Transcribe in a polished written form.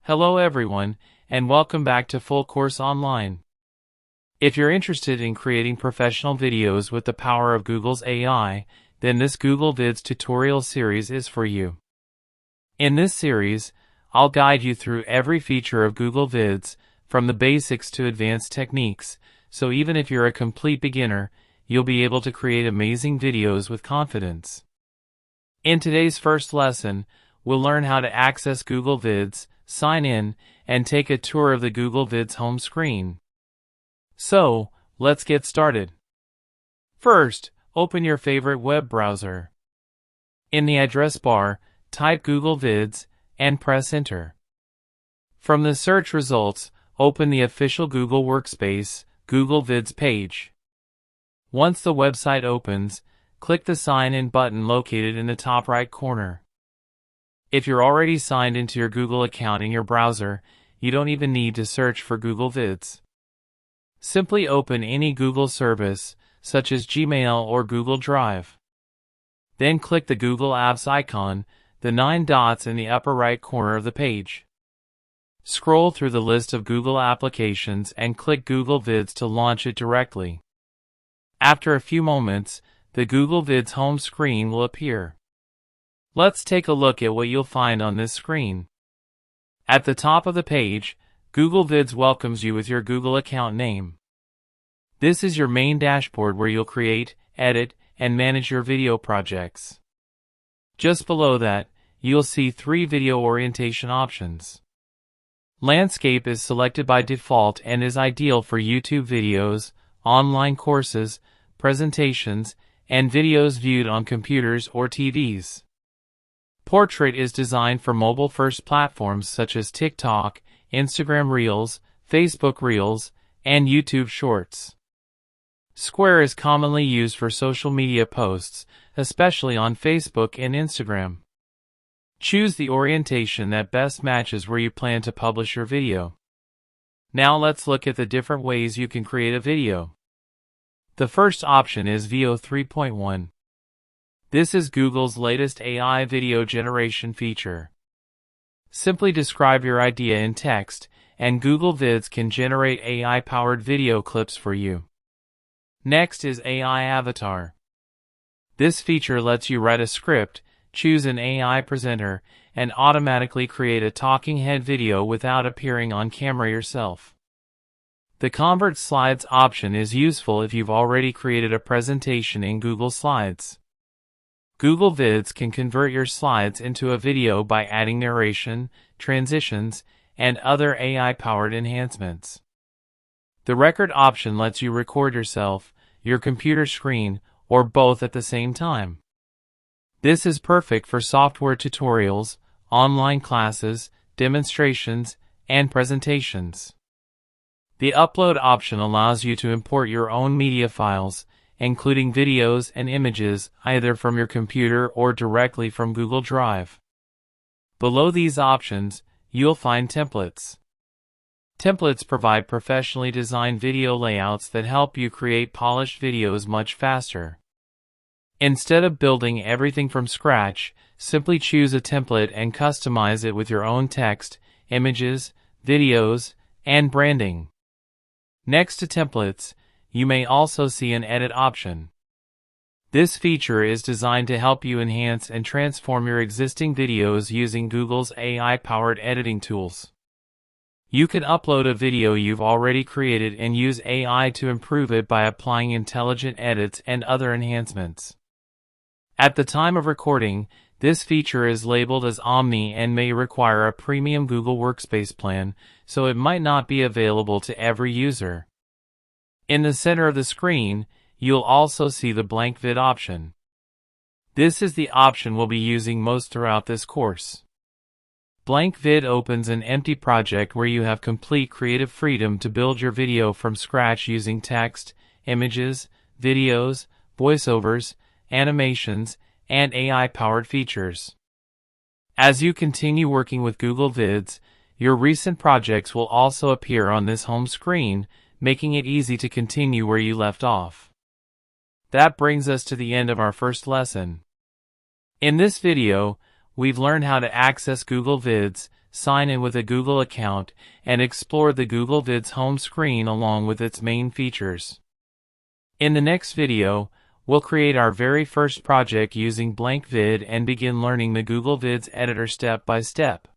Hello everyone, and welcome back to Full Course Online. If you're interested in creating professional videos with the power of Google's AI, then this Google Vids tutorial series is for you. In this series, I'll guide you through every feature of Google Vids, from the basics to advanced techniques, so even if you're a complete beginner, you'll be able to create amazing videos with confidence. In today's first lesson, we'll learn how to access Google Vids, sign in, and take a tour of the Google Vids home screen. So, let's get started. First, open your favorite web browser. In the address bar, type Google Vids, and press Enter. From the search results, open the official Google Workspace, Google Vids page. Once the website opens, click the Sign In button located in the top right corner. If you're already signed into your Google account in your browser, you don't even need to search for Google Vids. Simply open any Google service, such as Gmail or Google Drive. Then click the Google Apps icon, the 9 dots in the upper right corner of the page. Scroll through the list of Google applications and click Google Vids to launch it directly. After a few moments, the Google Vids home screen will appear. Let's take a look at what you'll find on this screen. At the top of the page, Google Vids welcomes you with your Google account name. This is your main dashboard where you'll create, edit, and manage your video projects. Just below that, you'll see 3 video orientation options. Landscape is selected by default and is ideal for YouTube videos, online courses, presentations, and videos viewed on computers or TVs. Portrait is designed for mobile-first platforms such as TikTok, Instagram Reels, Facebook Reels, and YouTube Shorts. Square is commonly used for social media posts, especially on Facebook and Instagram. Choose the orientation that best matches where you plan to publish your video. Now let's look at the different ways you can create a video. The first option is Veo 3.1. This is Google's latest AI video generation feature. Simply describe your idea in text, and Google Vids can generate AI-powered video clips for you. Next is AI Avatar. This feature lets you write a script, choose an AI presenter, and automatically create a talking head video without appearing on camera yourself. The Convert Slides option is useful if you've already created a presentation in Google Slides. Google Vids can convert your slides into a video by adding narration, transitions, and other AI-powered enhancements. The Record option lets you record yourself, your computer screen, or both at the same time. This is perfect for software tutorials, online classes, demonstrations, and presentations. The Upload option allows you to import your own media files, including videos and images, either from your computer or directly from Google Drive. Below these options, you'll find templates. Templates provide professionally designed video layouts that help you create polished videos much faster. Instead of building everything from scratch, simply choose a template and customize it with your own text, images, videos, and branding. Next to templates, you may also see an Edit option. This feature is designed to help you enhance and transform your existing videos using Google's AI-powered editing tools. You can upload a video you've already created and use AI to improve it by applying intelligent edits and other enhancements. At the time of recording, this feature is labeled as Omni and may require a premium Google Workspace plan, so it might not be available to every user. In the center of the screen, you'll also see the Blank Vid option. This is the option we'll be using most throughout this course. Blank Vid opens an empty project where you have complete creative freedom to build your video from scratch using text, images, videos, voiceovers, animations, and AI-powered features. As you continue working with Google Vids, your recent projects will also appear on this home screen, making it easy to continue where you left off. That brings us to the end of our first lesson. In this video, we've learned how to access Google Vids, sign in with a Google account, and explore the Google Vids home screen along with its main features. In the next video, we'll create our very first project using blank vid and begin learning the Google Vids editor step by step.